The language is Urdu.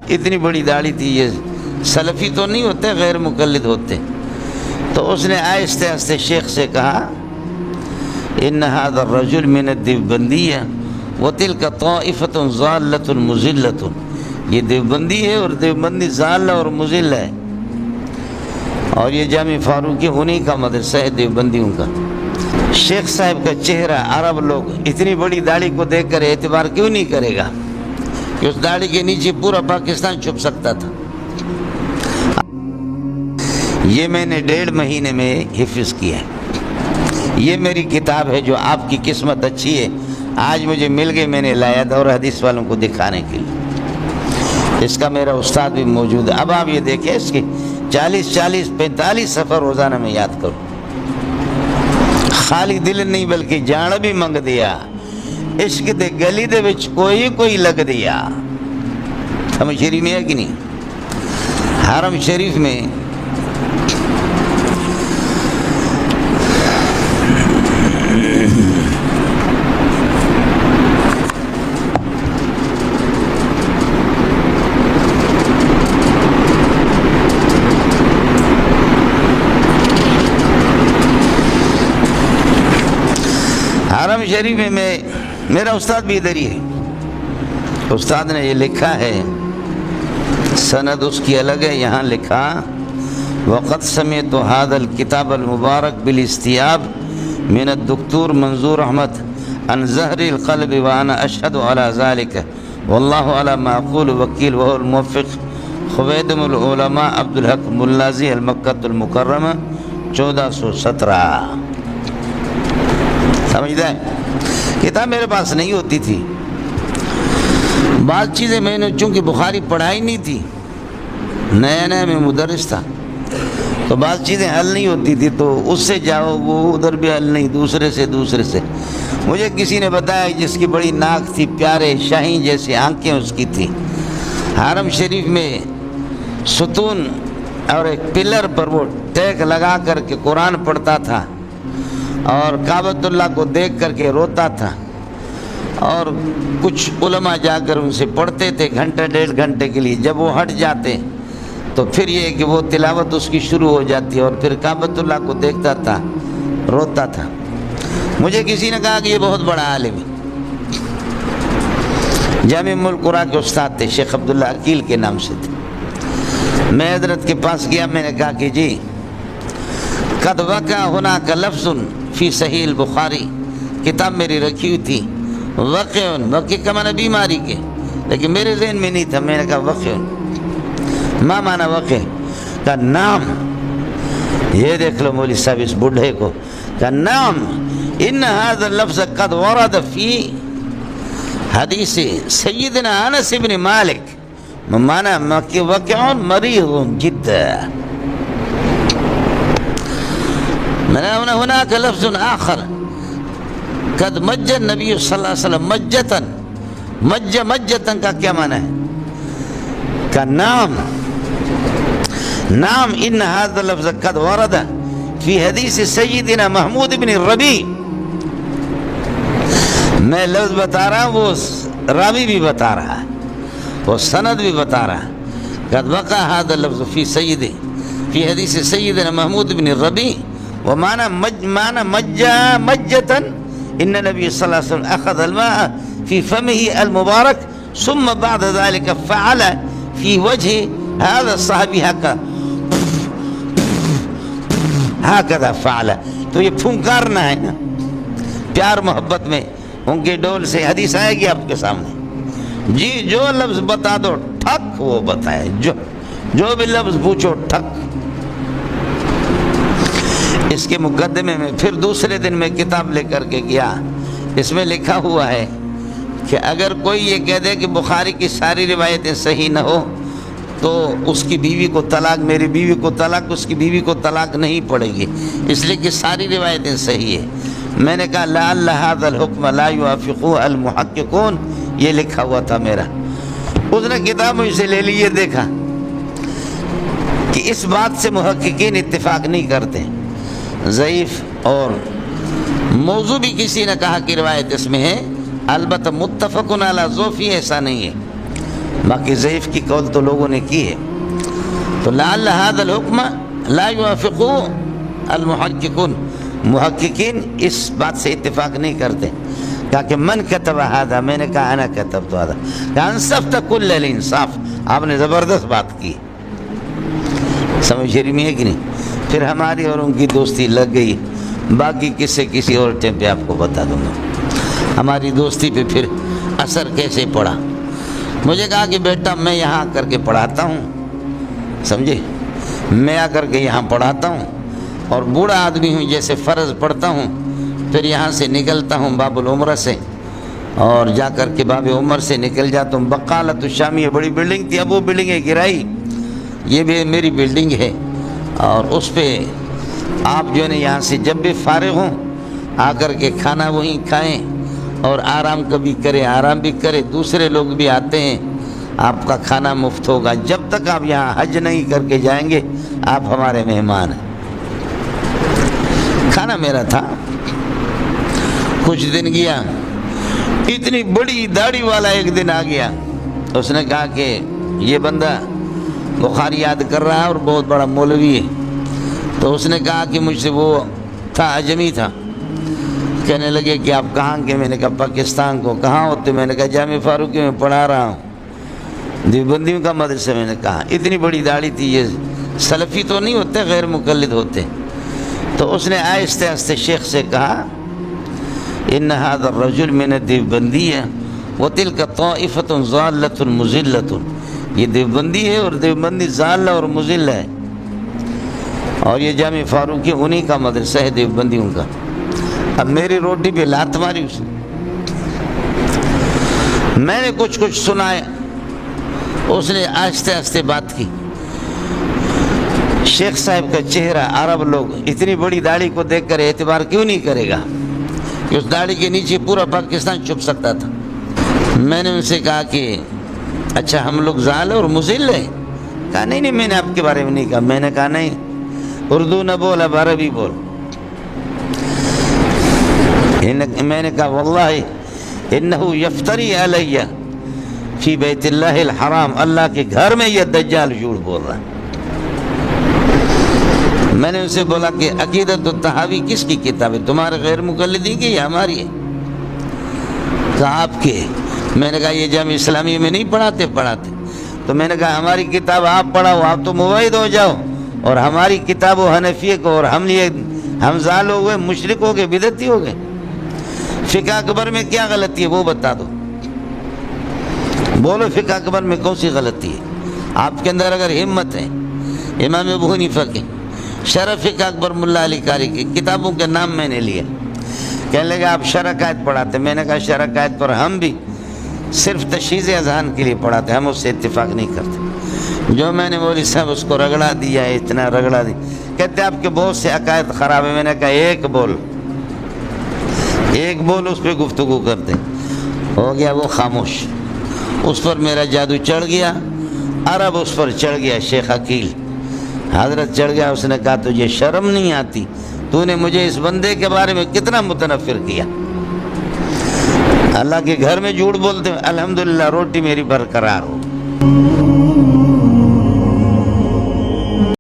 اتنی بڑی داڑھی تھی، یہ سلفی تو نہیں ہوتے، غیر مقلد ہوتے. تو اس نے آہستہ آہستہ شیخ سے کہا ان هذا الرجل من الدیوبندیہ وتلك طائفة ضالة مضلة، یہ دیوبندی ہے اور دیوبندی ضال اور مضل ہے، اور یہ جامع فاروقی انہی کا مدرسہ ہے دیوبندیوں کا. شیخ صاحب کا چہرہ عرب لوگ اتنی بڑی داڑھی کو دیکھ کر اعتبار کیوں نہیں کرے گا کہ اس داڑھی کے نیچے پورا پاکستان چھپ سکتا تھا. یہ میں نے 1.5 مہینے میں حفظ کیا ہے. یہ میری کتاب ہے جو آپ کی قسمت اچھی ہے، آج مجھے مل گئی، میں نے لایا تھا اور حدیث والوں کو دکھانے کے لیے. اس کا میرا استاد بھی موجود ہے. اب آپ یہ دیکھیں اس کے 40-45 صفحہ روزانہ میں یاد کروں. خالی دل نہیں بلکہ جان بھی منگ دیا، عشق دے گلی دے وچ کوئی لگ دیا. حرم شریف میں ہے کہ نہیں؟ حرم شریف میں شریف میں میرا استاد بھی ادھر ہی ہے. استاد نے یہ لکھا ہے، سند اس کی الگ ہے. یہاں لکھا وقت سمعت هذا الكتاب المبارک بالاستیاب من الدکتور منظور احمد عن زہر القلب وانا اشهد على ذلك واللہ على ما اقول وکیل وهو الموفق خویدم العلماء عبدالحق ملازی المکۃ المکرمہ 1417. سمجھتا ہے؟ کتاب میرے پاس نہیں ہوتی تھی. بعض چیزیں میں نے چونکہ بخاری پڑھائی نہیں تھی، نیا میں مدرس تھا، تو بعض چیزیں حل نہیں ہوتی تھی، تو اس سے جاؤ وہ ادھر بھی حل نہیں، دوسرے سے. مجھے کسی نے بتایا جس کی بڑی ناک تھی، پیارے شاہین جیسی آنکھیں اس کی تھی، حرم شریف میں ستون اور ایک پلر پر وہ ٹیک لگا کر کے قرآن پڑھتا تھا اور کعبۃ اللہ کو دیکھ کر کے روتا تھا. اور کچھ علماء جا کر ان سے پڑھتے تھے 1.5 گھنٹے کے لیے. جب وہ ہٹ جاتے تو پھر یہ کہ وہ تلاوت اس کی شروع ہو جاتی اور پھر کعبۃ اللہ کو دیکھتا تھا، روتا تھا. مجھے کسی نے کہا کہ یہ بہت بڑا عالم ہے. جامع ام القریٰ کے استاد تھے، شیخ عبداللہ عقیل کے نام سے تھے. میں حضرت کے پاس گیا، میں نے کہا کہ جی قد وقع هناك لفظ فی صحیح البخاری، کتاب میری رکھی ہوئی تھی، وقع کا معنی بیماری کے، لیکن میرے ذہن میں نہیں تھا. میں نے کہا وقع ما معنی وقع کا نام. یہ دیکھ لو مولوی صاحب اس بڈھے کو کا نام. ان هذا اللفظ قد ورد فی حدیث سیدنا انس بن مالک، معنی وقع مریض جدا. هناك لفظ آخر قد مج النبی صلی اللہ علیہ وسلم مجتن. مجتن کا کیا معنی ہے؟ کا نام. ان هذا اللفظ قد ورد فی حدیث سیدنا محمود بن ربیع. میں لفظ بتا رہا ہوں، وہ راوی بھی بتا رہا ہے، وہ سند بھی بتا رہا ہے. قد وقع هذا اللفظ فی حدیث سیدنا محمود بن ربیع ومعنى مجة ان النبي صلى الله عليه وسلم اخذ الماء في فمه المبارك ثم بعد ذلك فعل في وجه هذا الصحابي هكذا فعل. تو یہ پھنکارنا ہے نا پیار محبت میں، ان کے ڈول سے حدیث آئے گی آپ کے سامنے. جی جو لفظ بتا دو ٹھک وہ بتائے، جو بھی لفظ پوچھو ٹھک. اس کے مقدمے میں پھر دوسرے دن میں کتاب لے کر کے گیا. اس میں لکھا ہوا ہے کہ اگر کوئی یہ کہہ دے کہ بخاری کی ساری روایتیں صحیح نہ ہو تو اس کی بیوی کو طلاق، میری بیوی کو طلاق، اس کی بیوی کو طلاق نہیں پڑے گی، اس لیے کہ ساری روایتیں صحیح ہیں. میں نے کہا لعل هذا الحکم لا يوافقه المحققون، یہ لکھا ہوا تھا میرا. اس نے کتاب مجھ سے لے لی. یہ دیکھا کہ اس بات سے محققین اتفاق نہیں کرتے، ضعیف اور موضوع بھی کسی نے کہا کہ روایت اس میں ہے، البتہ متفقن علی ضعف ایسا نہیں ہے. باقی ضعیف کی قول تو لوگوں نے کی ہے. تو لعل هذا الحکم لا يوافقه المحققون، محققین اس بات سے اتفاق نہیں کرتے. کہا کہ من کتب هذا، میں نے کہا انا کتبت هذا. کہا انصفت کل الانصاف، آپ نے زبردست بات کی. سمجھ رہی ہے کہ نہیں؟ پھر ہماری اور ان کی دوستی لگ گئی. باقی قصے کسی اور ٹائم پہ آپ کو بتا دوں گا. ہماری دوستی پہ پھر اثر کیسے پڑا. مجھے کہا کہ بیٹا میں یہاں آ کر کے پڑھاتا ہوں، سمجھے، میں آ کر کے یہاں پڑھاتا ہوں اور بوڑھا آدمی ہوں، جیسے فرض پڑھتا ہوں پھر یہاں سے نکلتا ہوں باب العمرہ سے، اور جا کر کے باب عمر سے نکل جاتا ہوں. بقالۃ الشامی، یہ بڑی بلڈنگ تھی، اب وہ بلڈنگ ہے گرائی، یہ بھی میری بلڈنگ ہے. اور اس پہ آپ جو ہے نا یہاں سے جب بھی فارغ ہوں آ کر کے کھانا وہیں کھائیں اور آرام کبھی کریں، آرام بھی کریں. دوسرے لوگ بھی آتے ہیں، آپ کا کھانا مفت ہوگا. جب تک آپ یہاں حج نہیں کر کے جائیں گے آپ ہمارے مہمان ہیں. کھانا میرا تھا. کچھ دن گیا، اتنی بڑی داڑھی والا ایک دن آ گیا. اس نے کہا کہ یہ بندہ بخاری یاد کر رہا ہے اور بہت بڑا مولوی ہے. تو اس نے کہا کہ مجھ سے، وہ تھا اجمی تھا، کہنے لگے کہ آپ کہاں کے؟ میں نے کہا پاکستان کو. کہاں ہوتے؟ میں نے کہا جامع فاروقی میں پڑھا رہا ہوں، دیوبندیوں کا مدرسہ. میں نے کہا اتنی بڑی داڑھی تھی. یہ سلفی تو نہیں ہوتے، غیر مقلد ہوتے. تو اس نے آہستہ آہستہ شیخ سے کہا ان هذا الرجل من الدیوبندیہ وتلك طائفة ضالة مضلة، یہ دیوبندی ہے اور دیوبندی ضال اور مضل ہے، اور یہ جامع فاروقی انہی کا مدرسہ ہے دیوبندیوں کا. اب میری روٹی پہ لات ماری اس نے. میں نے کچھ سنایا، اس نے آہستہ آہستہ بات کی. شیخ صاحب کا چہرہ، عرب لوگ اتنی بڑی داڑھی کو دیکھ کر اعتبار کیوں نہیں کرے گا کہ اس داڑھی کے نیچے پورا پاکستان چھپ سکتا تھا. میں نے ان سے کہا کہ اچھا ہم لوگ ضال اور مضل ہیں؟ کہا نہیں میں نے آپ کے بارے میں نہیں کہا. میں نے کہا نہیں، اردو نہ بول، اب عربی بول. میں نے کہا واللہ انہو یفتری علیہ فی بیت اللہ الحرام، اللہ کے گھر میں یہ دجال جھوٹ بول رہا ہے. میں نے ان سے بولا کہ عقیدۃ الطحاوی کس کی کتاب ہے، تمہارے غیر مقلدین کی یا ہماری ہے؟ کہا آپ کے. میں نے کہا یہ جامع اسلامی میں نہیں پڑھاتے. تو میں نے کہا ہماری کتاب آپ پڑھاؤ، آپ تو موحد ہو جاؤ، اور ہماری کتاب و حنفیہ کو، اور ہم ضال ہو گئے، مشرک ہو گئے، بدعتی ہو گئے. فقہ اکبر میں کیا غلطی ہے وہ بتا دو. بولو فقہ اکبر میں کون سی غلطی ہے آپ کے اندر اگر ہمت ہے. امام ابو حنیفہ کے شرح فقہ اکبر ملا علی قاری کی کتابوں کے نام میں نے لیا. کہنے لگا آپ شرح قائد پڑھاتے. میں نے کہا شرح قائد پر ہم بھی صرف تشخیص اذہان کے لیے پڑھاتے، ہم اس سے اتفاق نہیں کرتے. جو میں نے مولوی صاحب اس کو رگڑا دیا، اتنا رگڑا دیا. کہتے آپ کے بہت سے عقائد خراب ہیں. میں نے کہا ایک بول اس پہ گفتگو کرتے. ہو گیا وہ خاموش. اس پر میرا جادو چڑھ گیا، عرب اس پر چڑھ گیا. شیخ عقیل حضرت چڑھ گیا. اس نے کہا تجھے شرم نہیں آتی؟ تو نے مجھے اس بندے کے بارے میں کتنا متنفر کیا. اللہ کے گھر میں جھوٹ بولتے ہیں. الحمدللہ روٹی میری برقرار ہو.